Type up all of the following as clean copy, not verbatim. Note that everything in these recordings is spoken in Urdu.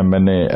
MNA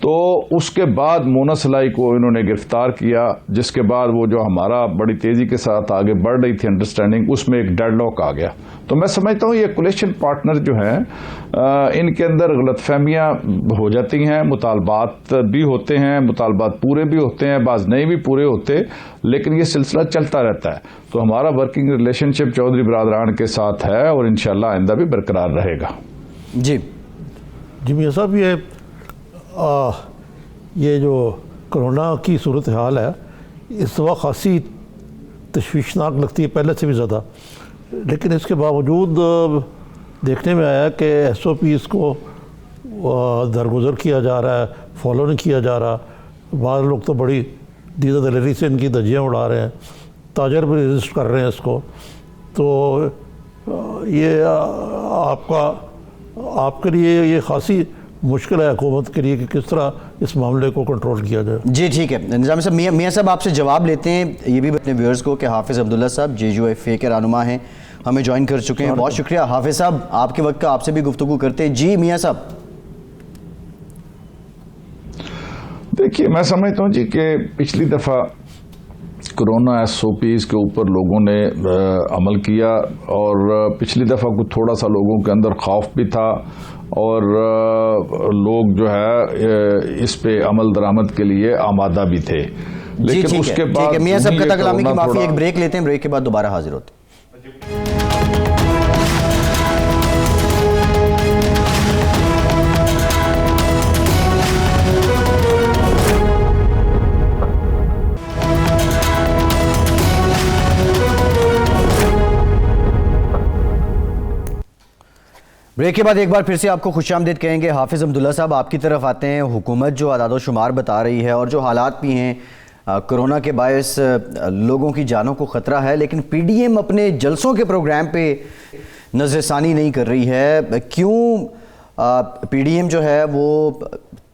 تو اس کے بعد مونس لائی کو انہوں نے گرفتار کیا، جس کے بعد وہ جو ہمارا بڑی تیزی کے ساتھ آگے بڑھ رہی تھی انڈرسٹینڈنگ، اس میں ایک ڈیڈ لاک آ گیا۔ تو میں سمجھتا ہوں یہ کولیشن پارٹنر جو ہیں ان کے اندر غلط فہمیاں ہو جاتی ہیں، مطالبات بھی ہوتے ہیں، مطالبات پورے بھی ہوتے ہیں، بعض نہیں بھی پورے ہوتے، لیکن یہ سلسلہ چلتا رہتا ہے۔ تو ہمارا ورکنگ ریلیشن شپ چودھری برادران کے ساتھ ہے اور انشاءاللہ آئندہ بھی برقرار رہے گا۔ جی میاں صاحب، یہ جو کرونا کی صورتحال ہے اس وقت خاصی تشویشناک لگتی ہے، پہلے سے بھی زیادہ، لیکن اس کے باوجود دیکھنے میں آیا کہ ایس او پیز کو درگزر کیا جا رہا ہے، فالو نہیں کیا جا رہا۔ بعض لوگ تو بڑی دیدہ دلیری سے ان کی دھجیاں اڑا رہے ہیں، تاجر بھی رجسٹ کر رہے ہیں اس کو۔ تو یہ آپ کے لیے یہ خاصی مشکل ہے حکومت کے لیے کہ کس طرح اس معاملے کو کنٹرول کیا جائے۔ جی ٹھیک ہے نظامی صاحب، میاں صاحب آپ سے جواب لیتے ہیں یہ بھی اپنے ویورز کو کہ حافظ عبداللہ صاحب JUFA کے رہنما ہیں، ہمیں جوائن کر چکے ہیں، بہت شکریہ حافظ صاحب آپ کے وقت کا، آپ سے بھی گفتگو کرتے ہیں۔ جی میاں صاحب، دیکھیے میں سمجھتا ہوں جی کہ پچھلی دفعہ کرونا SOPs کے اوپر لوگوں نے عمل کیا، اور پچھلی دفعہ کچھ تھوڑا سا لوگوں کے اندر خوف بھی تھا، اور لوگ جو ہے اس پہ عمل درآمد کے لیے آمادہ بھی تھے، لیکن اس کے بعد میاں صاحب قطع کلامی کی معافی، ایک بریک لیتے ہیں، بریک کے بعد دوبارہ حاضر ہوتے ہیں۔ بریک کے بعد ایک بار پھر سے آپ کو خوش آمدید کہیں گے۔ حافظ عبداللہ صاحب آپ کی طرف آتے ہیں۔ حکومت جو اعداد و شمار بتا رہی ہے اور جو حالات بھی ہیں کرونا کے باعث لوگوں کی جانوں کو خطرہ ہے، لیکن PDM اپنے جلسوں کے پروگرام پہ نظر ثانی نہیں کر رہی ہے۔ کیوں PDM جو ہے وہ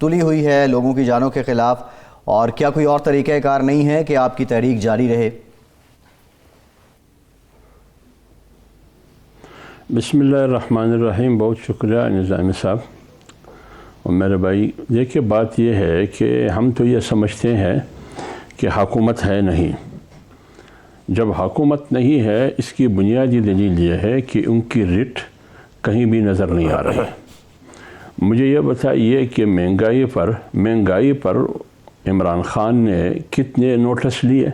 تلی ہوئی ہے لوگوں کی جانوں کے خلاف، اور کیا کوئی اور طریقہ کار نہیں ہے کہ آپ کی تحریک جاری رہے؟ بسم اللہ الرحمن الرحیم۔ بہت شکریہ نظامی صاحب اور میرے بھائی۔ دیکھیے بات یہ ہے کہ ہم تو یہ سمجھتے ہیں کہ حکومت ہے نہیں۔ جب حکومت نہیں ہے اس کی بنیادی دلیل یہ ہے کہ ان کی رٹ کہیں بھی نظر نہیں آ رہی۔ مجھے یہ بتائیے کہ مہنگائی پر عمران خان نے کتنے نوٹس لیے؟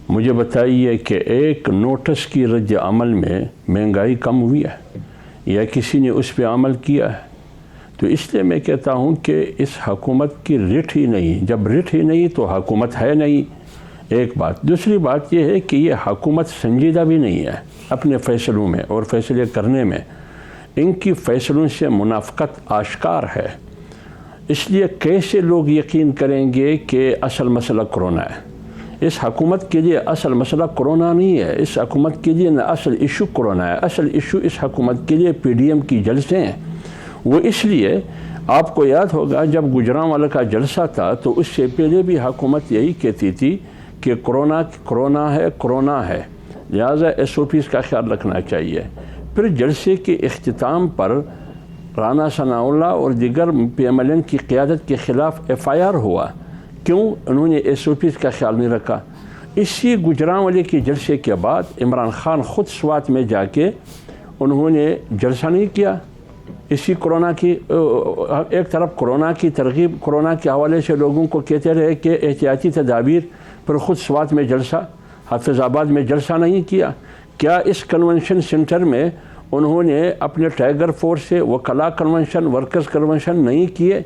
مجھے بتائیے کہ ایک نوٹس کی رد عمل میں مہنگائی کم ہوئی ہے یا کسی نے اس پہ عمل کیا ہے؟ تو اس لیے میں کہتا ہوں کہ اس حکومت کی رٹ ہی نہیں، جب رٹ ہی نہیں تو حکومت ہے نہیں، ایک بات۔ دوسری بات یہ ہے کہ یہ حکومت سنجیدہ بھی نہیں ہے اپنے فیصلوں میں اور فیصلے کرنے میں، ان کی فیصلوں سے منافقت آشکار ہے۔ اس لیے کیسے لوگ یقین کریں گے کہ اصل مسئلہ کرونا ہے؟ اس حکومت کے لیے اصل مسئلہ کرونا نہیں ہے، اس حکومت کے لیے نہ اصل ایشو کرونا ہے، اصل ایشو اس حکومت کے لیے PDM کی جلسے ہیں۔ وہ اس لیے آپ کو یاد ہوگا جب گجرانوالہ کا جلسہ تھا تو اس سے پہلے بھی حکومت یہی کہتی تھی کہ کرونا ہے لہٰذا SOPs کا خیال رکھنا چاہیے۔ پھر جلسے کے اختتام پر رانا ثناء اللہ اور دیگر PMLN کی قیادت کے خلاف FIR ہوا۔ کیوں؟ انہوں نے SOPs کا خیال نہیں رکھا۔ اسی گجرانوالے کے جلسے کے بعد عمران خان خود سوات میں جا کے انہوں نے جلسہ نہیں کیا۔ اسی کرونا کی ایک طرف کرونا کی ترغیب کرونا کے حوالے سے لوگوں کو کہتے رہے کہ احتیاطی تدابیر، پر خود سوات میں جلسہ، حافظ آباد میں جلسہ نہیں کیا۔ کیا اس کنونشن سینٹر میں انہوں نے اپنے ٹائیگر فورس سے وکلاء کنونشن، ورکرز کنونشن نہیں کیے؟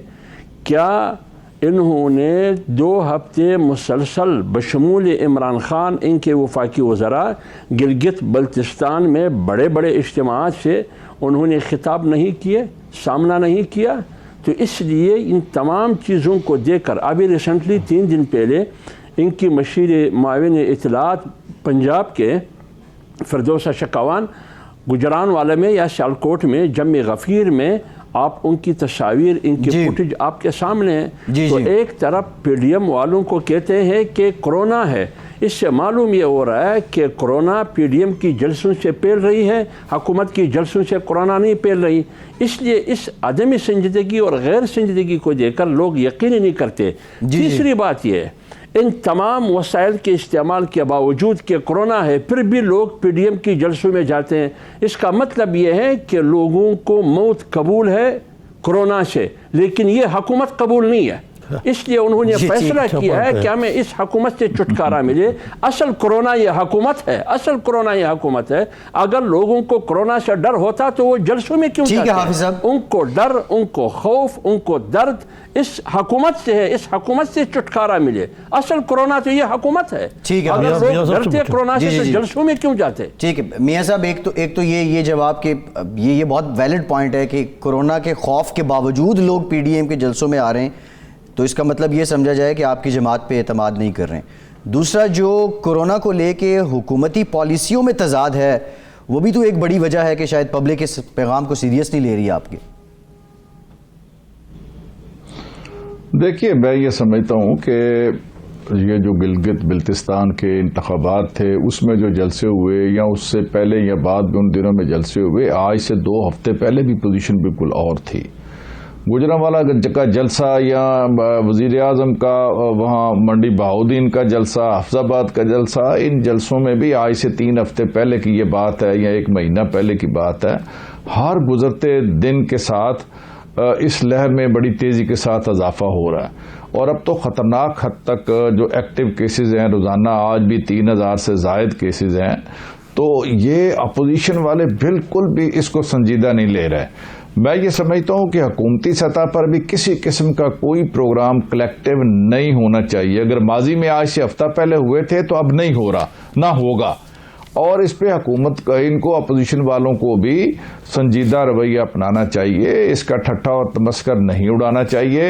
کیا انہوں نے 2 ہفتے مسلسل بشمول عمران خان ان کے وفاقی وزراء گلگت بلتستان میں بڑے بڑے اجتماعات سے انہوں نے خطاب نہیں کیے، سامنا نہیں کیا؟ تو اس لیے ان تمام چیزوں کو دیکھ کر ابھی ریسنٹلی 3 دن پہلے ان کی مشیر معاون اطلاعات پنجاب کے فردوسہ شکوان گجرانوالہ میں یا سیالکوٹ میں جم غفیر میں آپ ان کی تصاویر، ان کی فوٹیج آپ کے سامنے ہیں۔ تو ایک طرف PDM والوں کو کہتے ہیں کہ کرونا ہے، اس سے معلوم یہ ہو رہا ہے کہ کورونا پی ڈی ایم کی جلسوں سے پھیل رہی ہے، حکومت کی جلسوں سے کورونا نہیں پھیل رہی. اس لیے اس عدم سنجیدگی اور غیر سنجیدگی کو دیکھ کر لوگ یقین ہی نہیں کرتے. تیسری بات یہ ہے، ان تمام وسائل کے استعمال کے باوجود کہ کورونا ہے پھر بھی لوگ پی ڈی ایم کی جلسوں میں جاتے ہیں. اس کا مطلب یہ ہے کہ لوگوں کو موت قبول ہے کورونا سے، لیکن یہ حکومت قبول نہیں ہے. اس لیے انہوں نے فیصلہ کیا ہے کہ ہمیں اس حکومت سے چھٹکارا ملے. اصل کورونا یہ حکومت ہے، اصل کورونا یہ حکومت ہے. اگر لوگوں کو کورونا سے ڈر ہوتا تو وہ جلسوں میں کیوں جاتے؟ ان کو ڈر، ان کو خوف، ان کو درد اس حکومت سے ہے. اس حکومت سے چھٹکارا ملے. اصل کورونا تو یہ حکومت ہے. اگر لوگ ڈرتے کورونا سے تو جلسوں میں کیوں جاتے؟ ٹھیک ہے میاں صاحب، ایک تو یہ جواب کہ یہ بہت ویلڈ پوائنٹ ہے کہ کورونا کے خوف کے باوجود لوگ پی ڈی ایم کے جلسوں میں آ رہے ہیں، تو اس کا مطلب یہ سمجھا جائے کہ آپ کی جماعت پہ اعتماد نہیں کر رہے ہیں. دوسرا، جو کورونا کو لے کے حکومتی پالیسیوں میں تضاد ہے، وہ بھی تو ایک بڑی وجہ ہے کہ شاید پبلک اس پیغام کو سیریس نہیں لے رہی ہے آپ کے. دیکھیے، میں یہ سمجھتا ہوں کہ یہ جو گلگت بلتستان کے انتخابات تھے اس میں جو جلسے ہوئے یا اس سے پہلے یا بعد میں ان دنوں میں جلسے ہوئے، آج سے 2 ہفتے پہلے بھی پوزیشن بالکل اور تھی. گجرانوالہ کا جلسہ یا وزیر اعظم کا وہاں منڈی بہاؤدین کا جلسہ، حفظ آباد کا جلسہ، ان جلسوں میں بھی آج سے 3 ہفتے پہلے کی یہ بات ہے یا 1 مہینہ پہلے کی بات ہے. ہر گزرتے دن کے ساتھ اس لہر میں بڑی تیزی کے ساتھ اضافہ ہو رہا ہے. اور اب تو خطرناک حد تک جو ایکٹیو کیسز ہیں، روزانہ آج بھی 3000 سے زائد کیسز ہیں. تو یہ اپوزیشن والے بالکل بھی اس کو سنجیدہ نہیں لے رہے. میں یہ سمجھتا ہوں کہ حکومتی سطح پر بھی کسی قسم کا کوئی پروگرام کلیکٹیو نہیں ہونا چاہیے. اگر ماضی میں آج سے ہفتہ پہلے ہوئے تھے تو اب نہیں ہو رہا، نہ ہوگا. اور اس پہ حکومت کا، ان کو اپوزیشن والوں کو بھی سنجیدہ رویہ اپنانا چاہیے. اس کا ٹھٹھا اور تمسخر نہیں اڑانا چاہیے.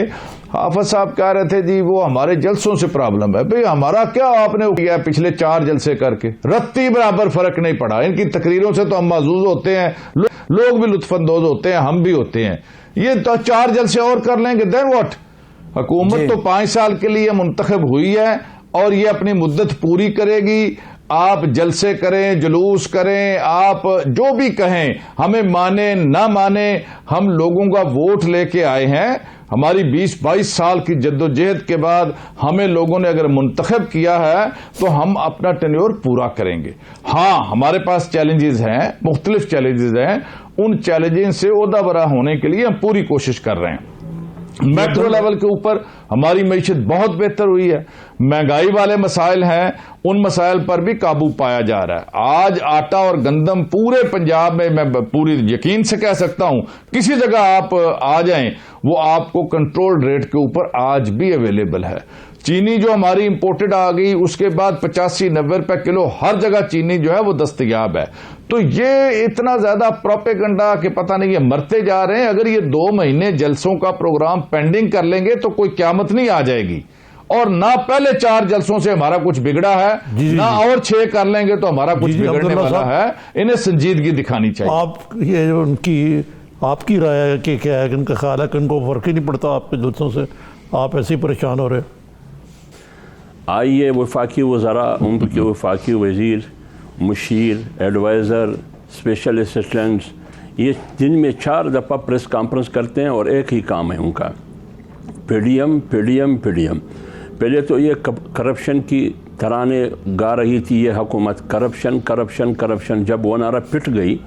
حافظ صاحب کہہ رہے تھے جی وہ ہمارے جلسوں سے پرابلم ہے. بھئی ہمارا کیا آپ نے کیا پچھلے 4 جلسے کر کے؟ رتی برابر فرق نہیں پڑا. ان کی تقریروں سے تو ہم محظوظ ہوتے ہیں، لوگ بھی لطف اندوز ہوتے ہیں، ہم بھی ہوتے ہیں. یہ تو 4 جلسے اور کر لیں گے، دین واٹ؟ حکومت تو 5 سال کے لیے منتخب ہوئی ہے اور یہ اپنی مدت پوری کرے گی. آپ جلسے کریں، جلوس کریں، آپ جو بھی کہیں، ہمیں مانے نہ مانے، ہم لوگوں کا ووٹ لے کے آئے ہیں. ہماری 20-22 سال کی جدوجہد کے بعد ہمیں لوگوں نے اگر منتخب کیا ہے تو ہم اپنا ٹینیور پورا کریں گے. ہاں، ہمارے پاس چیلنجز ہیں، مختلف چیلنجز ہیں. ان چیلنجز سے عہدہ برا ہونے کے لیے ہم پوری کوشش کر رہے ہیں. میکرو لیول کے اوپر ہماری معیشت بہت بہتر ہوئی ہے. مہنگائی والے مسائل ہیں، ان مسائل پر بھی قابو پایا جا رہا ہے. آج آٹا اور گندم پورے پنجاب میں پوری یقین سے کہہ سکتا ہوں کسی جگہ آپ آ جائیں وہ آپ کو کنٹرول ریٹ کے اوپر آج بھی اویلیبل ہے. چینی جو ہماری امپورٹڈ آ گئی اس کے بعد 85-90 روپے کلو ہر جگہ چینی جو ہے وہ دستیاب ہے. تو یہ اتنا زیادہ پروپیگنڈا کہ پتہ نہیں یہ مرتے جا رہے ہیں. اگر یہ 2 مہینے جلسوں کا پروگرام پینڈنگ کر لیں گے تو کوئی قیامت نہیں آ جائے گی. اور نہ پہلے 4 جلسوں سے ہمارا کچھ بگڑا ہے، نہ اور 6 کر لیں گے تو ہمارا کچھ بگڑنے والا ہے. انہیں سنجیدگی دکھانی چاہیے. آپ یہ جو آپ کی رائے ہے کہ کیا ہے کہ ان کا خیال ہے کہ ان کو فرق ہی نہیں پڑتا آپ کے جلسوں سے، آپ ایسے ہی پریشان ہو رہے ہیں؟ آئیے وفاقی وزراء، ان کے وفاقی وزیر، مشیر، ایڈوائزر، اسپیشل اسسٹنٹس، یہ دن میں 4 دفعہ پریس کانفرنس کرتے ہیں اور ایک ہی کام ہے ان کا، P D M P D M P D M. پہلے تو یہ کرپشن کی ترانے گا رہی تھی یہ حکومت، کرپشن کرپشن کرپشن. جب وہ نعرہ پٹ گئی،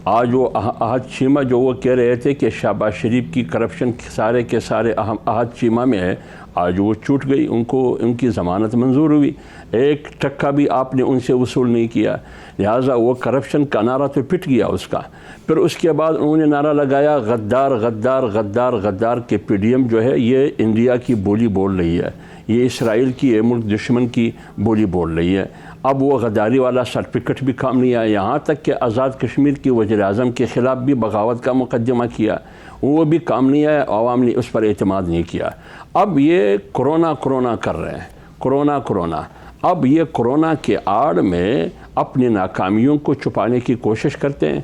آج وہ احد چیمہ جو وہ کہہ رہے تھے کہ شہباز شریف کی کرپشن سارے کے سارے احد چیمہ میں ہے، آج وہ چھوٹ گئی. ان کو ان کی ضمانت منظور ہوئی. 1 ٹکا بھی آپ نے ان سے وصول نہیں کیا، لہٰذا وہ کرپشن کا نعرہ تو پٹ گیا اس کا. پھر اس کے بعد انہوں نے نعرہ لگایا غدار غدار غدار غدار کہ پی ڈی ایم جو ہے یہ انڈیا کی بولی بول رہی ہے، یہ اسرائیل کی ملک دشمن کی بولی بول رہی ہے. اب وہ غداری والا سرٹیفکیٹ بھی کام نہیں آیا. یہاں تک کہ آزاد کشمیر کی وزیر اعظم کے خلاف بھی بغاوت کا مقدمہ کیا، وہ بھی کام نہیں آیا. عوام نے اس پر اعتماد نہیں کیا. اب یہ کرونا کر رہے ہیں، کرونا. اب یہ کرونا کے آڑ میں اپنی ناکامیوں کو چھپانے کی کوشش کرتے ہیں،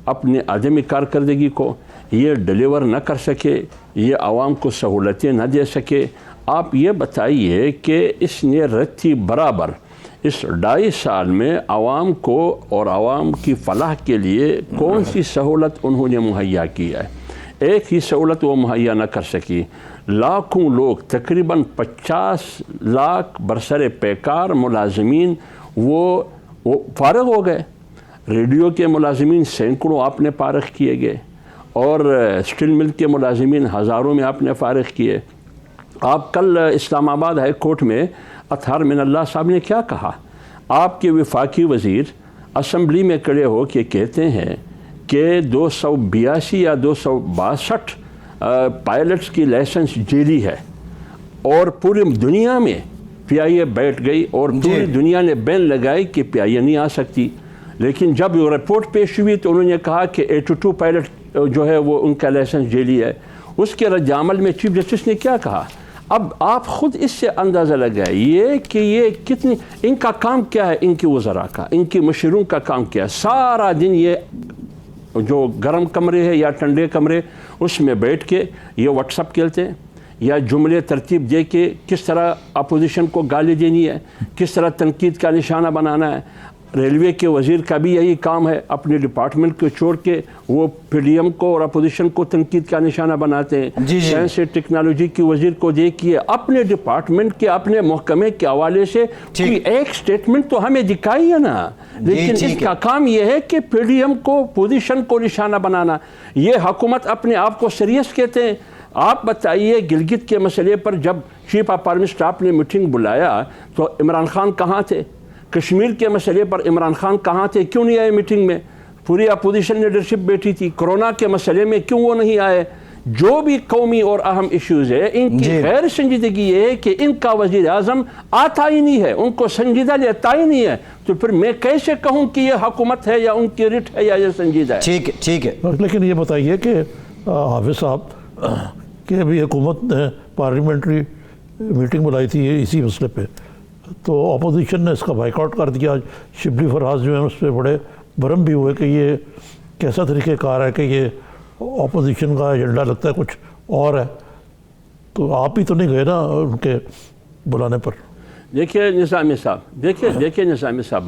اپنے عدم کارکردگی کو یہ ڈیلیور نہ کر سکے، یہ عوام کو سہولتیں نہ دے سکے. آپ یہ بتائیے کہ اس نے رتی برابر اس 2.5 سال میں عوام کو اور عوام کی فلاح کے لیے کون سی سہولت انہوں نے مہیا کی ہے؟ ایک ہی سہولت وہ مہیا نہ کر سکی، لاکھوں لوگ، تقریباً 50 لاکھ برسر پیکار ملازمین وہ فارغ ہو گئے۔ ریڈیو کے ملازمین سینکڑوں آپ نے فارغ کیے گئے، اور اسٹیل مل کے ملازمین ہزاروں میں آپ نے فارغ کیے۔ آپ کل اسلام آباد ہائی کورٹ میں اطہار من اللہ صاحب نے کیا کہا؟ آپ کے وفاقی وزیر اسمبلی میں کھڑے ہو کے کہتے ہیں کہ 282 یا 262 پائلٹس کی لائسنس جیلی ہے، اور پوری دنیا میں پی آئی اے بیٹھ گئی اور پوری دنیا نے بین لگائی کہ پی آئی اے نہیں آ سکتی۔ لیکن جب وہ رپورٹ پیش ہوئی تو انہوں نے کہا کہ 82 پائلٹ جو ہے وہ ان کا لائسنس جیلی ہے۔ اس کے رد عمل میں چیف جسٹس نے کیا کہا؟ اب آپ خود اس سے اندازہ لگائیے کہ یہ کتنی، ان کا کام کیا ہے، ان کی وزراء کا، ان کی مشیروں کا کام کیا ہے؟ سارا دن یہ جو گرم کمرے ہے یا ٹھنڈے کمرے، اس میں بیٹھ کے یہ واٹس اپ کھیلتے ہیں، یا جملے ترتیب دے کے کس طرح اپوزیشن کو گالی دینی ہے، کس طرح تنقید کا نشانہ بنانا ہے۔ ریلوے کے وزیر کا بھی یہی کام ہے، اپنے ڈپارٹمنٹ کو چھوڑ کے وہ پی ڈی ایم کو اور اپوزیشن کو تنقید کا نشانہ بناتے ہیں۔ سائنس اور ٹیکنالوجی کی وزیر کو دیکھیے، اپنے ڈپارٹمنٹ کے، اپنے محکمے کے حوالے سے کوئی ایک سٹیٹمنٹ تو ہمیں دکھائیے نا۔ لیکن اس کا کام یہ ہے کہ پی ڈی ایم کو، اپوزیشن کو نشانہ بنانا۔ یہ حکومت اپنے آپ کو سیریس کہتے ہیں۔ آپ بتائیے، گلگت کے مسئلے پر جب چیف آف آرمی اسٹاف نے میٹنگ بلایا تو عمران خان کہاں تھے؟ کشمیر کے مسئلے پر عمران خان کہاں تھے؟ کیوں نہیں آئے میٹنگ میں؟ پوری اپوزیشن لیڈرشپ بیٹھی تھی۔ کورونا کے مسئلے میں کیوں وہ نہیں آئے؟ جو بھی قومی اور اہم ایشوز ہے، ان کی غیر سنجیدگی یہ ہے کہ ان کا وزیر اعظم آتا ہی نہیں ہے، ان کو سنجیدہ لیتا ہی نہیں ہے۔ تو پھر میں کیسے کہوں کہ یہ حکومت ہے یا ان کی رٹ ہے یا یہ سنجیدہ ہے؟ ٹھیک ہے۔ لیکن یہ بتائیے کہ حافظ صاحب کہ ابھی حکومت نے پارلیمنٹری میٹنگ بلائی تھی اسی مسئلے پہ، تو اپوزیشن نے اس کا بائیکاٹ کر دیا۔ شبلی فراز جو ہیں اس پہ بڑے برہم بھی ہوئے کہ یہ کیسا طریقہ کار ہے کہ یہ اپوزیشن کا ایجنڈا لگتا ہے کچھ اور ہے۔ تو آپ ہی تو نہیں گئے نا ان کے بلانے پر؟ دیکھیے نظامی صاحب، دیکھیے نظامی صاحب،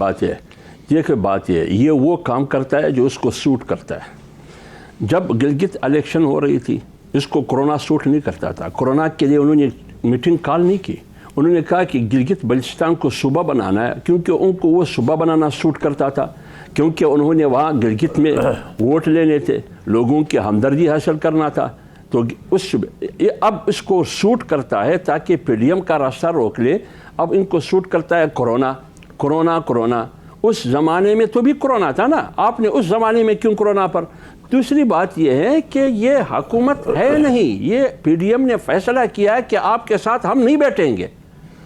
بات یہ وہ کام کرتا ہے جو اس کو سوٹ کرتا ہے۔ جب گلگت الیکشن ہو رہی تھی، اس کو کورونا سوٹ نہیں کرتا تھا۔ کورونا کے لیے انہوں نے میٹنگ کال نہیں کی۔ انہوں نے کہا کہ گلگت بلتستان کو صوبہ بنانا ہے، کیونکہ ان کو وہ صوبہ بنانا سوٹ کرتا تھا، کیونکہ انہوں نے وہاں گلگت میں ووٹ لینے تھے، لوگوں کی ہمدردی حاصل کرنا تھا۔ تو اب اس کو سوٹ کرتا ہے تاکہ پی ڈی ایم کا راستہ روک لے۔ اب ان کو سوٹ کرتا ہے کورونا۔ اس زمانے میں تو بھی کورونا تھا نا، آپ نے اس زمانے میں کیوں کورونا پر؟ دوسری بات یہ ہے کہ یہ حکومت ہے نہیں، یہ پی ڈی ایم نے فیصلہ کیا ہے کہ آپ کے ساتھ ہم نہیں بیٹھیں گے،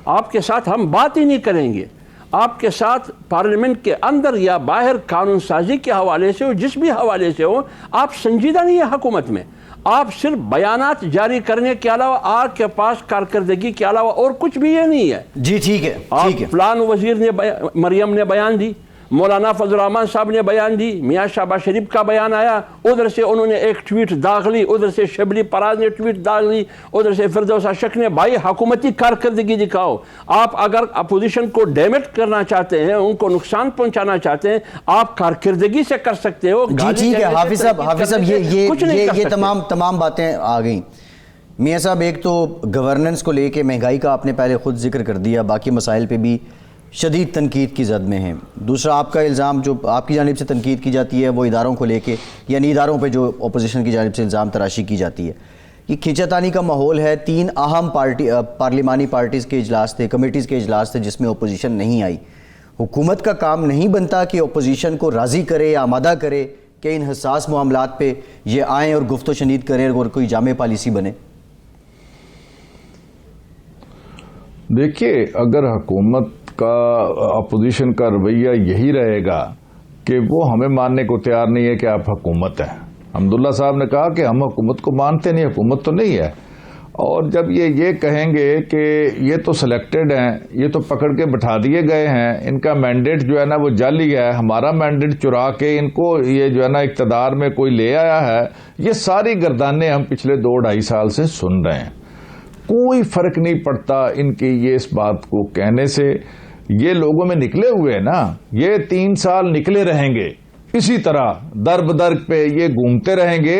آپ کے ساتھ ہم بات ہی نہیں کریں گے، آپ کے ساتھ پارلیمنٹ کے اندر یا باہر قانون سازی کے حوالے سے ہو، جس بھی حوالے سے ہو، آپ سنجیدہ نہیں ہے حکومت میں۔ آپ صرف بیانات جاری کرنے کے علاوہ، آپ کے پاس کارکردگی کے علاوہ اور کچھ بھی یہ نہیں ہے۔ جی ٹھیک ہے۔ فلان وزیر نے، مریم نے بیان دی، مولانا فضل الرحمان صاحب نے بیان دی، میاں شہباز شریف کا بیان آیا، ادھر سے انہوں نے ایک ٹویٹ داغ لی، ادھر سے شبلی فراز نے ٹویٹ داغ لی، ادھر سے فردوس اشرف نے۔ بھائی حکومتی کارکردگی دکھاؤ۔ آپ اگر اپوزیشن کو ڈیمیج کرنا چاہتے ہیں، ان کو نقصان پہنچانا چاہتے ہیں، آپ کارکردگی سے کر سکتے ہو۔ جی ٹھیک ہے حافظ صاحب، یہ تمام باتیں آ گئیں۔ میاں صاحب، ایک تو گورننس کو لے کے مہنگائی کا آپ نے پہلے خود ذکر کر دیا، باقی مسائل پہ بھی شدید تنقید کی زد میں ہیں۔ دوسرا آپ کا الزام جو آپ کی جانب سے تنقید کی جاتی ہے وہ اداروں کو لے کے، یعنی اداروں پہ جو اپوزیشن کی جانب سے الزام تراشی کی جاتی ہے۔ یہ کھینچا تانی کا ماحول ہے۔ 3 اہم پارلیمانی پارٹیز کے اجلاس تھے، کمیٹیز کے اجلاس تھے جس میں اپوزیشن نہیں آئی۔ حکومت کا کام نہیں بنتا کہ اپوزیشن کو راضی کرے یا آمادہ کرے کہ ان حساس معاملات پہ یہ آئیں اور گفت و شنید کریں اور کوئی جامع پالیسی بنے؟ دیکھیے، اگر حکومت کا، اپوزیشن کا رویہ یہی رہے گا کہ وہ ہمیں ماننے کو تیار نہیں ہے کہ آپ حکومت ہیں۔ حمداللہ صاحب نے کہا کہ ہم حکومت کو مانتے نہیں، حکومت تو نہیں ہے۔ اور جب یہ کہیں گے کہ یہ تو سلیکٹڈ ہیں، یہ تو پکڑ کے بٹھا دیے گئے ہیں، ان کا مینڈیٹ جو ہے نا وہ جعلی ہے، ہمارا مینڈیٹ چرا کے ان کو یہ جو ہے نا اقتدار میں کوئی لے آیا ہے، یہ ساری گردانیں ہم پچھلے 2-2.5 سال سے سن رہے ہیں۔ کوئی فرق نہیں پڑتا ان کی یہ اس بات کو کہنے سے، یہ لوگوں میں نکلے ہوئے ہیں نا، یہ 3 سال نکلے رہیں گے اسی طرح در بدر پہ یہ گھومتے رہیں گے،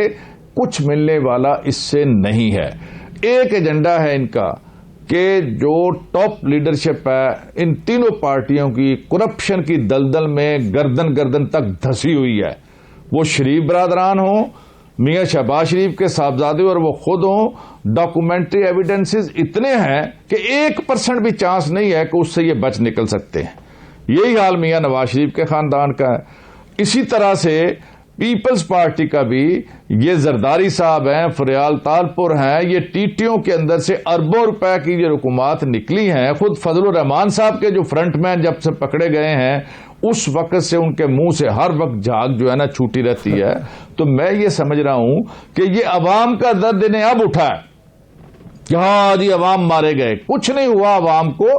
کچھ ملنے والا اس سے نہیں ہے۔ ایک ایجنڈا ہے ان کا کہ جو ٹاپ لیڈرشپ ہے ان تینوں پارٹیوں کی کرپشن کی دلدل میں گردن گردن تک دھسی ہوئی ہے، وہ شریف برادران ہوں، میاں شہباز شریف کے صاحبزادے اور وہ خود ہوں، ڈاکومنٹری ایویڈنسز اتنے ہیں کہ 1% بھی چانس نہیں ہے کہ اس سے یہ بچ نکل سکتے ہیں۔ یہی حال میاں نواز شریف کے خاندان کا ہے۔ اسی طرح سے پیپلز پارٹی کا بھی، یہ زرداری صاحب ہیں، فریال تالپور ہیں، یہ ٹیٹیوں کے اندر سے اربوں روپے کی یہ رقومات نکلی ہیں۔ خود فضل الرحمان صاحب کے جو فرنٹ مین جب سے پکڑے گئے ہیں اس وقت سے ان کے منہ سے ہر وقت جھاگ جو ہے نا چھوٹی رہتی ہے۔ تو میں یہ سمجھ رہا ہوں کہ یہ عوام کا درد انہیں اب اٹھا ہے کہ ہاں جی عوام مارے گئے، کچھ نہیں ہوا عوام کو۔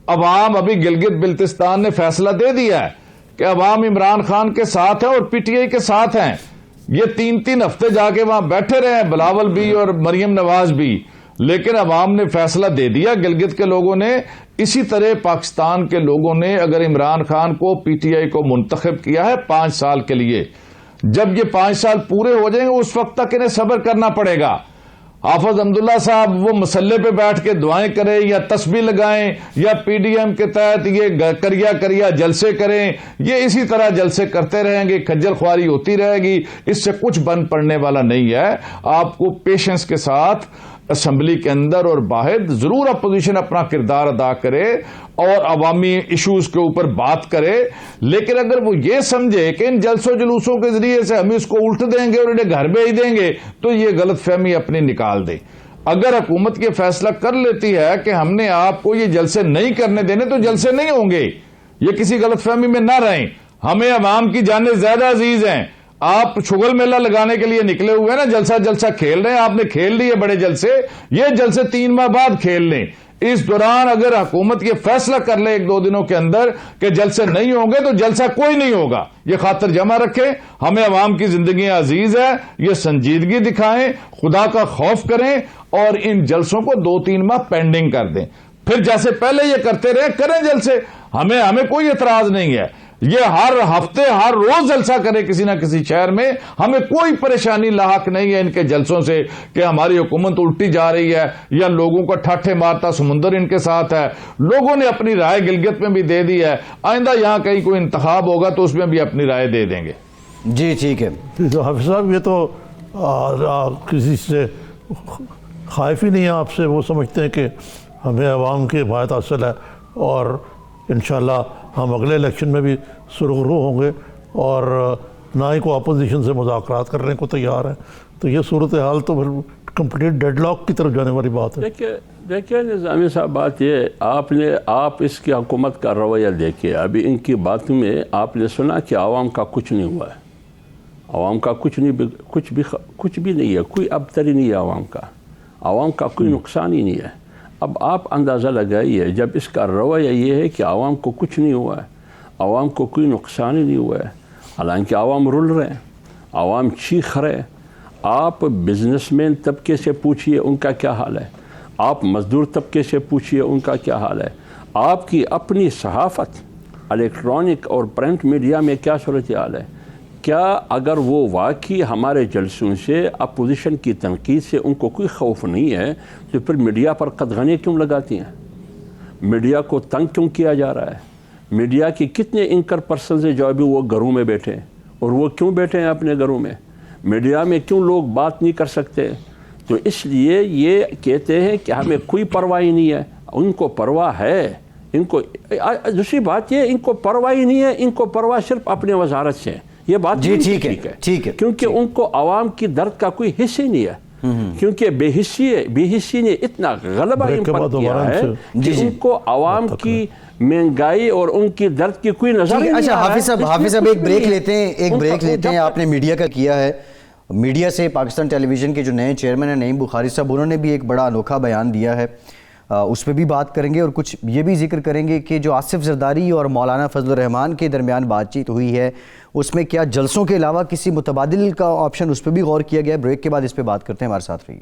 عوام ابھی گلگت بلتستان نے فیصلہ دے دیا ہے کہ عوام عمران خان کے ساتھ ہیں اور پی ٹی آئی کے ساتھ ہیں۔ یہ 3 ہفتے جا کے وہاں بیٹھے رہے ہیں بلاول بھی اور مریم نواز بھی، لیکن عوام نے فیصلہ دے دیا گلگت کے لوگوں نے۔ اسی طرح پاکستان کے لوگوں نے اگر عمران خان کو پی ٹی آئی کو منتخب کیا ہے 5 سال کے لیے، جب یہ 5 سال پورے ہو جائیں گے اس وقت تک انہیں صبر کرنا پڑے گا۔ حافظ حمداللہ صاحب وہ مسلے پہ بیٹھ کے دعائیں کریں یا تسبیح لگائیں یا پی ڈی ایم کے تحت یہ کریا جلسے کریں، یہ اسی طرح جلسے کرتے رہیں گے، کھجل خواری ہوتی رہے گی، اس سے کچھ بن پڑنے والا نہیں ہے۔ آپ کو پیشنس کے ساتھ اسمبلی کے اندر اور باہر ضرور اپوزیشن اپنا کردار ادا کرے اور عوامی ایشوز کے اوپر بات کرے، لیکن اگر وہ یہ سمجھے کہ ان جلسوں جلوسوں کے ذریعے سے ہم اس کو الٹ دیں گے اور انہیں گھر بھیج دیں گے تو یہ غلط فہمی اپنی نکال دے۔ اگر حکومت یہ فیصلہ کر لیتی ہے کہ ہم نے آپ کو یہ جلسے نہیں کرنے دینے تو جلسے نہیں ہوں گے، یہ کسی غلط فہمی میں نہ رہیں۔ ہمیں عوام کی جانیں زیادہ عزیز ہیں۔ آپ شغل میلہ لگانے کے لیے نکلے ہوئے ہیں نا، جلسہ کھیل رہے ہیں، آپ نے کھیل لیے بڑے جلسے، یہ جلسے 3 ماہ بعد کھیل لیں۔ اس دوران اگر حکومت یہ فیصلہ کر لے 1-2 دنوں کے اندر کہ جلسے نہیں ہوں گے تو جلسہ کوئی نہیں ہوگا، یہ خاطر جمع رکھیں۔ ہمیں عوام کی زندگیاں عزیز ہے، یہ سنجیدگی دکھائیں، خدا کا خوف کریں اور ان جلسوں کو 2-3 ماہ پینڈنگ کر دیں، پھر جیسے پہلے یہ کرتے رہے کریں جلسے، ہمیں کوئی اعتراض نہیں ہے۔ یہ ہر ہفتے ہر روز جلسہ کرے کسی نہ کسی شہر میں، ہمیں کوئی پریشانی لاحق نہیں ہے ان کے جلسوں سے کہ ہماری حکومت الٹی جا رہی ہے یا لوگوں کو ٹھاٹھے مارتا سمندر ان کے ساتھ ہے۔ لوگوں نے اپنی رائے گلگت میں بھی دے دی ہے، آئندہ یہاں کہیں کوئی انتخاب ہوگا تو اس میں بھی اپنی رائے دے دیں گے۔ جی ٹھیک ہے حافظ صاحب، یہ تو کسی سے خائف ہی نہیں ہے آپ سے، وہ سمجھتے ہیں کہ ہمیں عوام کی حمایت حاصل ہے اور انشاءاللہ ہم اگلے الیکشن میں بھی سرخرو ہوں گے اور نہ ہی کو اپوزیشن سے مذاکرات کرنے کو تیار ہیں۔ تو یہ صورتحال تو پھر کمپلیٹ ڈیڈ لاک کی طرف جانے والی بات ہے۔ دیکھیے نظامی صاحب، بات یہ آپ اس کی حکومت کا رویہ دیکھیے۔ ابھی ان کی باتوں میں آپ نے سنا کہ عوام کا کچھ نہیں ہوا ہے، عوام کا کچھ بھی نہیں ہے، کوئی ابتری نہیں ہے عوام کا کوئی نقصان ہی نہیں ہے۔ اب آپ اندازہ لگائیے، جب اس کا رویہ یہ ہے کہ عوام کو کچھ نہیں ہوا ہے، عوام کو کوئی نقصان ہی نہیں ہوا ہے، حالانکہ عوام رول رہے ہیں، عوام چیخ رہے۔ آپ بزنس مین طبقے سے پوچھئے ان کا کیا حال ہے، آپ مزدور طبقے سے پوچھئے ان کا کیا حال ہے، آپ کی اپنی صحافت الیکٹرانک اور پرنٹ میڈیا میں کیا صورتحال ہے۔ کیا اگر وہ واقعی ہمارے جلسوں سے اپوزیشن کی تنقید سے ان کو کوئی خوف نہیں ہے تو پھر میڈیا پر قدغنیں کیوں لگاتی ہیں؟ میڈیا کو تنگ کیوں کیا جا رہا ہے؟ میڈیا کی کتنے اینکر پرسنز ہیں جو ابھی وہ گھروں میں بیٹھے ہیں، اور وہ کیوں بیٹھے ہیں اپنے گھروں میں؟ میڈیا میں کیوں لوگ بات نہیں کر سکتے؟ تو اس لیے یہ کہتے ہیں کہ ہمیں کوئی پرواہ نہیں ہے، ان کو پرواہ ہے۔ ان کو دوسری بات یہ، ان کو پرواہ ہی نہیں ہے، ان کو پرواہ صرف اپنے وزارت سے، یہ بات جی ٹھیک ہے کیونکہ ان کو عوام کی درد کا کوئی حصہ نہیں ہے، کیونکہ بے حسی نے اتنا غلبہ ان پر کیا ہے کہ ان کو عوام کی مہنگائی اور ان کی درد کی کوئی نظر نہیں۔ اچھا حافظ صاحب ایک بریک لیتے ہیں، آپ نے میڈیا کا کیا ہے، میڈیا سے پاکستان ٹیلی ویژن کے جو نئے چیئرمین ہیں نعیم بخاری صاحب، انہوں نے بھی ایک بڑا انوکھا بیان دیا ہے، اس پہ بھی بات کریں گے اور کچھ یہ بھی ذکر کریں گے کہ جو آصف زرداری اور مولانا فضل الرحمان کے درمیان بات چیت ہوئی ہے اس میں کیا جلسوں کے علاوہ کسی متبادل کا آپشن، اس پہ بھی غور کیا گیا ہے۔ بریک کے بعد اس پہ بات کرتے ہیں، ہمارے ساتھ رہیے۔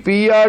PR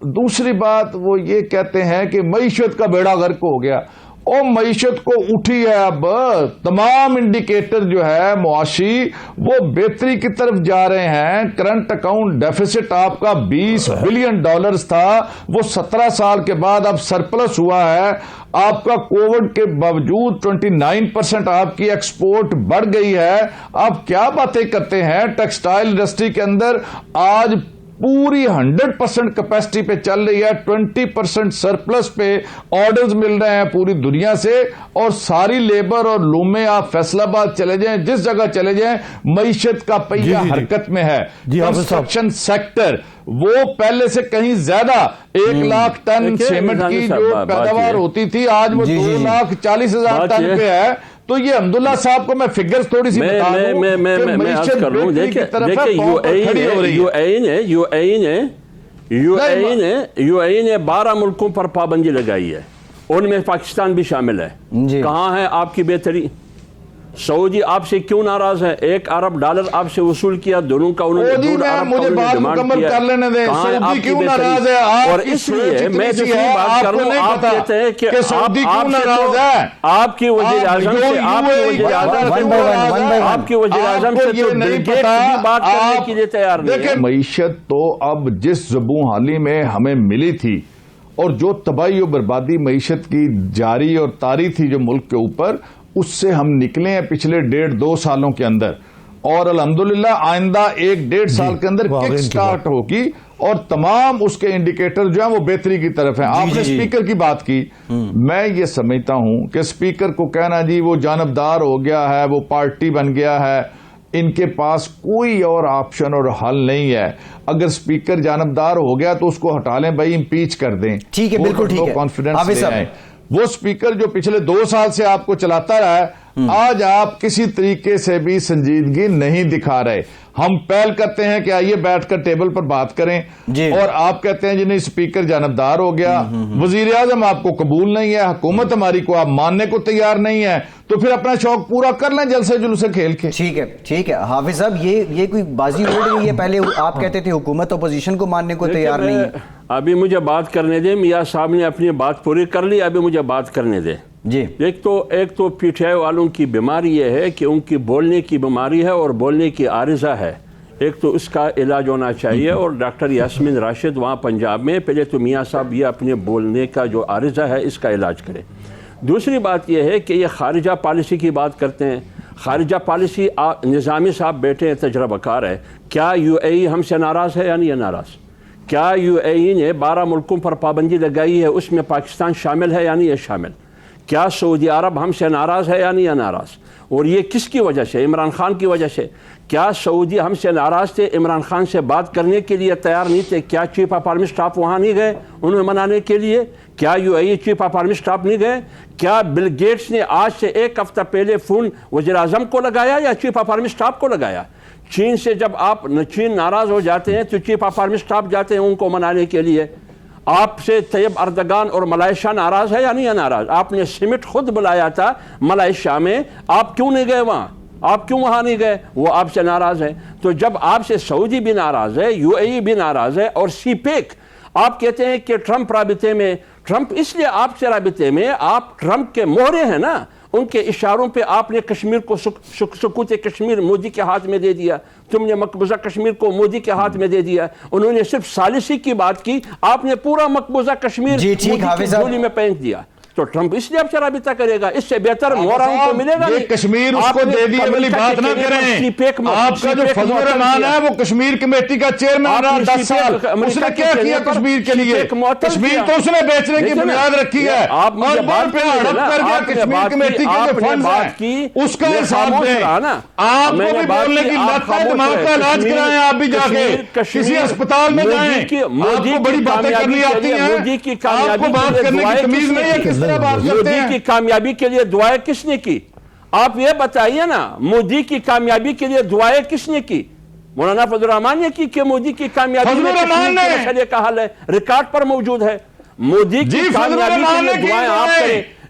دوسری بات وہ یہ کہتے ہیں کہ معیشت کا بیڑا غرق ہو گیا، اور معیشت کو اٹھی ہے، اب تمام انڈیکیٹر جو ہے معاشی وہ بہتری کی طرف جا رہے ہیں۔ کرنٹ اکاؤنٹ ڈیفیسٹ آپ کا $20 بلین تھا، وہ 17 سال کے بعد اب سرپلس ہوا ہے۔ آپ کا کووڈ کے باوجود 29% آپ کی ایکسپورٹ بڑھ گئی ہے۔ آپ کیا باتیں کرتے ہیں؟ ٹیکسٹائل انڈسٹری کے اندر آج پوری 100% کیپیسٹی پہ چل رہی ہے، 20% سرپلس پہ آرڈرز مل رہے ہیں پوری دنیا سے، اور ساری لیبر اور لومیں آپ فیصل آباد چلے جائیں، جس جگہ چلے جائیں، معیشت کا پہیہ حرکت میں ہے۔ کنسٹرکشن سیکٹر وہ پہلے سے کہیں زیادہ 1 لاکھ ٹن سیمنٹ کی جو پیداوار ہوتی تھی آج وہ 2,40,000 ٹن پہ ہے۔ تو یہ حمداللہ صاحب کو میں فگرز تھوڑی سی بتا دوں کہ معیشت بہتری کی طرف ہے، قوم پر کھڑی ہو رہی ہے۔ یو اے ای نے 12 ملکوں پر پابندی لگائی ہے، ان میں پاکستان بھی شامل ہے۔ کہاں ہے آپ کی بہتری؟ سعودی آپ سے کیوں ناراض ہے؟ $1 ارب آپ سے وصول کیا، دونوں کا انہوں نے مجھے بات مکمل کر لینے دیں۔ سعودی کیوں ناراض ہے؟ اور اس لیے میں دوسری بات کر رہا ہوں، آپ کہتے ہیں کہ سعودی کیوں ناراض ہے؟ آپ کی وزیر اعظم سے آپ کی وزیر اعظم سے تو بل گیٹس بھی بات کرنے کے لیے تیار نہیں ہے۔ معیشت تو اب جس زبوں حالی میں ہمیں ملی تھی، اور جو تباہی و بربادی معیشت کی جاری اور طاری تھی جو ملک کے اوپر، اس سے ہم نکلے ہیں پچھلے 1.5-2 سالوں کے اندر، اور الحمدللہ آئندہ 1-1.5 سال کے اندر کک سٹارٹ ہوگی، اور تمام اس کے انڈیکیٹر جو ہیں وہ بہتری کی طرف ہیں۔ آپ نے اسپیکر کی بات کی، میں یہ سمجھتا ہوں کہ اسپیکر کو کہنا جی وہ جانبدار ہو گیا ہے، وہ پارٹی بن گیا ہے، ان کے پاس کوئی اور آپشن اور حل نہیں ہے۔ اگر اسپیکر جانبدار ہو گیا تو اس کو ہٹا لیں بھائی، امپیچ کر دیں، ٹھیک ہے، بالکل ٹھیک ہے، کانفیڈنس لے آئیں۔ وہ اسپیکر جو پچھلے 2 سال سے آپ کو چلاتا رہا ہے، آج آپ کسی طریقے سے بھی سنجیدگی نہیں دکھا رہے۔ ہم پہل کرتے ہیں کہ آئیے بیٹھ کر ٹیبل پر بات کریں، اور آپ کہتے ہیں جنہیں اسپیکر جانبدار ہو گیا، وزیر اعظم آپ کو قبول نہیں ہے، حکومت ہماری کو آپ ماننے کو تیار نہیں ہے، تو پھر اپنا شوق پورا کر لیں جلسے جلوسے کھیل کے۔ ٹھیک ہے حافظ صاحب، یہ کوئی بازی الٹ گئی ہے؟ پہلے آپ کہتے تھے حکومت اپوزیشن کو ماننے کو تیار نہیں ہے۔ ابھی مجھے بات کرنے دیں، میاں صاحب نے اپنی بات پوری کر لی، ابھی مجھے بات کرنے دیں۔ جی، ایک تو پی ٹی آئی والوں کی بیماری یہ ہے کہ ان کی بولنے کی بیماری ہے اور بولنے کی عارضہ ہے۔ ایک تو اس کا علاج ہونا چاہیے، اور ڈاکٹر یاسمین راشد وہاں پنجاب میں پہلے تو میاں صاحب یہ اپنے بولنے کا جو عارضہ ہے اس کا علاج کریں۔ دوسری بات یہ ہے کہ یہ خارجہ پالیسی کی بات کرتے ہیں۔ خارجہ پالیسی نظامی صاحب بیٹھے ہیں، تجربہ کار ہے۔ کیا یو اے ای ہم سے ناراض ہے یا نہیں ناراض؟ کیا یو اے ای نے 12 ملکوں پر پابندی لگائی ہے، اس میں پاکستان شامل ہے یا نہیں ہے شامل؟ کیا سعودی عرب ہم سے ناراض ہے یا نہیں ناراض؟ اور یہ کس کی وجہ سے؟ عمران خان کی وجہ سے۔ کیا سعودی ہم سے ناراض تھے، عمران خان سے بات کرنے کے لیے تیار نہیں تھے؟ کیا چیف آف آرمی اسٹاف وہاں نہیں گئے انہیں منانے کے لیے؟ کیا you a E chief of army staff نہیں گئے؟ کیا بل گیٹس نے آج سے 1 ہفتہ پہلے فون وزیر اعظم کو لگایا یا چیف آف آرمی اسٹاف کو لگایا؟ چین سے جب چین ناراض ہو جاتے ہیں تو چیف آف آرمی اسٹاف جاتے ہیں ان کو منانے کے لیے۔ آپ سے طیب اردگان اور ملائیشیا ناراض ہے یا نہیں ناراض؟ آپ نے سمٹ خود بلایا تھا ملائیشیا میں، آپ کیوں نہیں گئے وہاں؟ آپ کیوں وہاں نہیں گئے؟ وہ آپ سے ناراض ہے۔ تو جب آپ سے سعودی بھی ناراض ہے، یو اے ای بھی ناراض ہے، اور سی پیک آپ کہتے ہیں کہ ٹرمپ رابطے میں، ٹرمپ اس لیے آپ سے رابطے میں، آپ ٹرمپ کے مہرے ہیں نا، ان کے اشاروں پہ آپ نے کشمیر کو سکوت کشمیر مودی کے ہاتھ میں دے دیا، تم نے مقبوضہ کشمیر کو مودی کے ہاتھ میں دے دیا۔ انہوں نے صرف ثالثی کی بات کی، آپ نے پورا مقبوضہ کشمیر مودی کی جھولی میں پھینک دیا۔ تو ٹرمپ اس لیے آپ سے رابطہ کرے گا، اس سے بہتر موران کو ملے گا نہیں۔ کشمیر اس کو دے دیے والی بات نہ کریں۔ آپ کا جو فضل الرحمان ہے وہ کشمیر کمیٹی کا چیئرمین رہا 10 سال، اس نے کیا کیا کشمیر کے لیے؟ کشمیر تو اس نے بیچنے کی بنیاد رکھی ہے، اور بار پہ ہڑپ کر گیا کشمیر کمیٹی کے جو فنڈز ہیں اس کا حساب دیں۔ آپ کو بھی بولنے کی لت ہے، دماغ کا علاج کرائیں، آپ بھی جا کے کسی اسپتال میں جائیں۔ آپ کو بڑی باتیں کرنی آتی ہیں، آپ کو بات کرنے کی تمیز نہیں ہے۔ مودی کی کامیابی کے لیے دعائیں کس نے کی؟ آپ یہ بتائیے نا، مودی کی کامیابی کے لیے دعائیں کس نے کی؟ مولانا فضل الرحمان نے کی کہ مودی کی کامیابی میں کشمیر کے مسئلے کا حل ہے، ریکارڈ پر موجود ہے۔ مودی کی کامیابی کے لیے دعائیں آپ کریں۔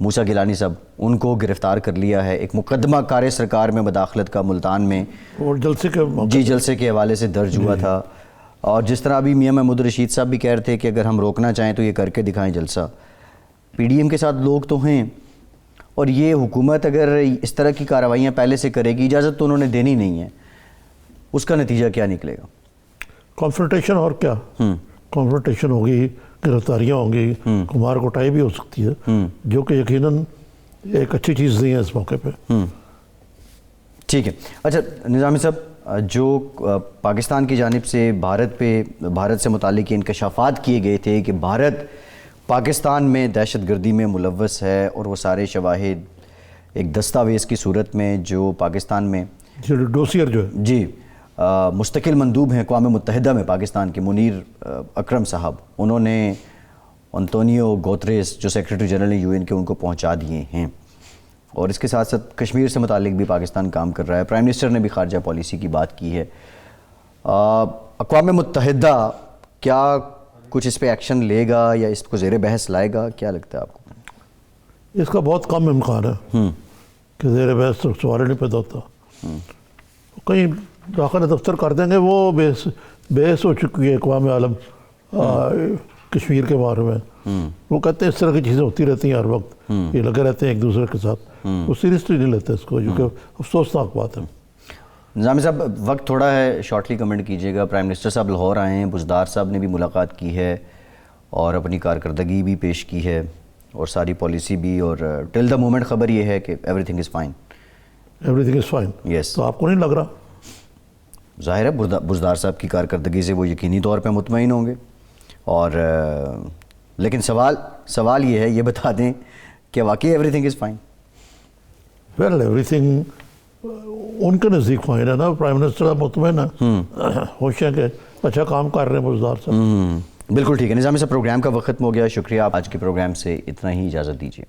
موسیٰ گیلانی صاحب ان کو گرفتار کر لیا ہے، ایک مقدمہ کار سرکار میں مداخلت کا ملتان میں اور جلسے کے جی جلسے کے حوالے سے درج ہوا تھا، اور جس طرح ابھی میاں محمود رشید صاحب بھی کہہ رہے تھے کہ اگر ہم روکنا چاہیں تو یہ کر کے دکھائیں جلسہ. پی ڈی ایم کے ساتھ لوگ تو ہیں، اور یہ حکومت اگر اس طرح کی کارروائیاں پہلے سے کرے گی، اجازت تو انہوں نے دینی نہیں ہے، اس کا نتیجہ کیا نکلے گا؟ کانفرنٹیشن، اور کیا کانفرنٹیشن ہوگی، گرفتاریاں ہوں گی، کمار کوٹائی بھی ہو سکتی ہے، جو کہ یقیناً ایک اچھی چیز نہیں ہے اس موقع پہ. ٹھیک ہے. اچھا نظامی صاحب، جو پاکستان کی جانب سے بھارت سے متعلق انکشافات کیے گئے تھے کہ بھارت پاکستان میں دہشت گردی میں ملوث ہے، اور وہ سارے شواہد ایک دستاویز کی صورت میں جو پاکستان میں ڈوسیئر جو ہے جی مستقل مندوب ہیں اقوام متحدہ میں پاکستان کے منیر اکرم صاحب، انہوں نے انطونیو گوتریس جو سیکریٹری جنرل ہیں UN کے، ان کو پہنچا دیے ہیں. اور اس کے ساتھ ساتھ کشمیر سے متعلق بھی پاکستان کام کر رہا ہے. پرائم منسٹر نے بھی خارجہ پالیسی کی بات کی ہے. اقوام متحدہ کیا کچھ اس پہ ایکشن لے گا یا اس کو زیر بحث لائے گا؟ کیا لگتا ہے آپ کو؟ اس کا بہت کم امکان ہے کہ زیر بحث تو سوال نہیں پیدا ہوتا. کہیں داخل دفتر کر دیں گے، وہ بحث ہو چکی ہے اقوام عالم کشمیر کے بارے میں. وہ کہتے ہیں اس طرح کی چیزیں ہوتی رہتی ہیں ہر وقت، یہ لگے رہتے ہیں ایک دوسرے کے ساتھ، وہ سیریسلی نہیں لیتے اس کو، جو کہ افسوسناک بات ہے. نظامی صاحب وقت تھوڑا ہے، شارٹلی کمنٹ کیجیے گا. پرائم منسٹر صاحب لاہور آئے ہیں، بزدار صاحب نے بھی ملاقات کی ہے اور اپنی کارکردگی بھی پیش کی ہے اور ساری پالیسی بھی، اور ٹل دا مومنٹ خبر یہ ہے کہ everything is fine. Everything is fine. Yes. تو آپ کو نہیں لگ رہا؟ ظاہر ہے بزدار صاحب کی کارکردگی سے وہ یقینی طور پہ مطمئن ہوں گے، اور لیکن سوال یہ ہے، یہ بتا دیں کہ واقعی everything is fine? Well everything ان کے نزدیک فائن ہے نا. پرائم منسٹر صاحب مطمئن ہے، خوش ہیں کہ اچھا کام کر رہے ہیں بزدار صاحب. بالکل ٹھیک ہے. نظامی صاحب پروگرام کا وقت ختم ہو گیا، شکریہ. آج کے پروگرام سے اتنا ہی، اجازت دیجیے.